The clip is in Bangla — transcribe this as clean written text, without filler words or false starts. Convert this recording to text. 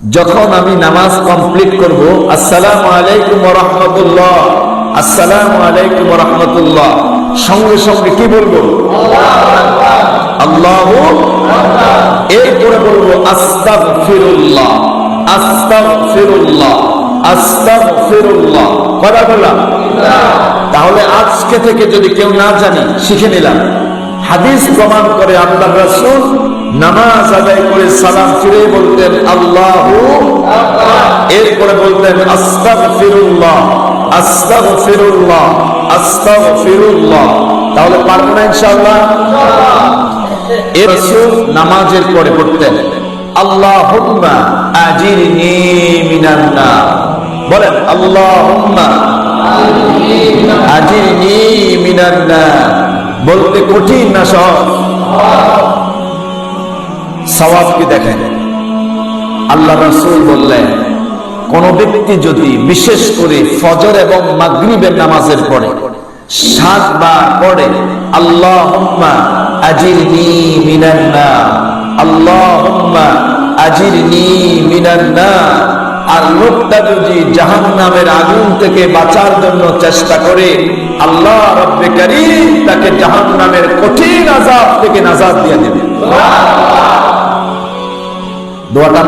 যখন আমি নামাজ কমপ্লিট করব, আসসালামু আলাইকুম ওয়া রাহমাতুল্লাহ, আসসালামু আলাইকুম ওয়া রাহমাতুল্লাহ, সঙ্গে সঙ্গে কি বলবো? আল্লাহু আকবার। এরপরে বলবো আস্তাগফিরুল্লাহ, আস্তাগফিরুল্লাহ, আস্তাগফিরুল্লাহ। কয়বার বললাম? তাহলে আজকে থেকে যদি কেউ না জানি, শিখে নিলাম। হাদিস প্রমাণ করে আল্লাহর রাসূল নামাজ আদায় করে সালাম ফিরে বলতেন আল্লাহু আকবার, এরপরে বলতেন আস্তাগফিরুল্লাহ, আস্তাগফিরুল্লাহ, আস্তাগফিরুল্লাহ। তাহলে পারবো না ইনশাআল্লাহ? এর রাসূল নামাজের পরে পড়তেন আল্লাহুম্মা আজিরনি মিনান নার। বলেন আল্লাহুম্মা আজিরনি মিনান নার। বলতে কঠিন না সহজ? সওয়াব কি দেখেন, আল্লাহ রাসূল বললেন কোন ব্যক্তি যদি বিশেষ করে ফজর এবং মাগরিবের নামাজের পরে 7 বার পড়ে আল্লাহুম্মা আজিরনি মিনান নার, আল্লাহুম্মা আজিরনি মিনান নার, আর লোকটা যদি জাহান্নামের আগুন থেকে বাঁচার জন্য চেষ্টা করে, আল্লাহ রব্বে কারীম তাকে জাহান্নামের কঠিন আযাব থেকে নাজাত দিয়ে দেবেন। দোয়াটা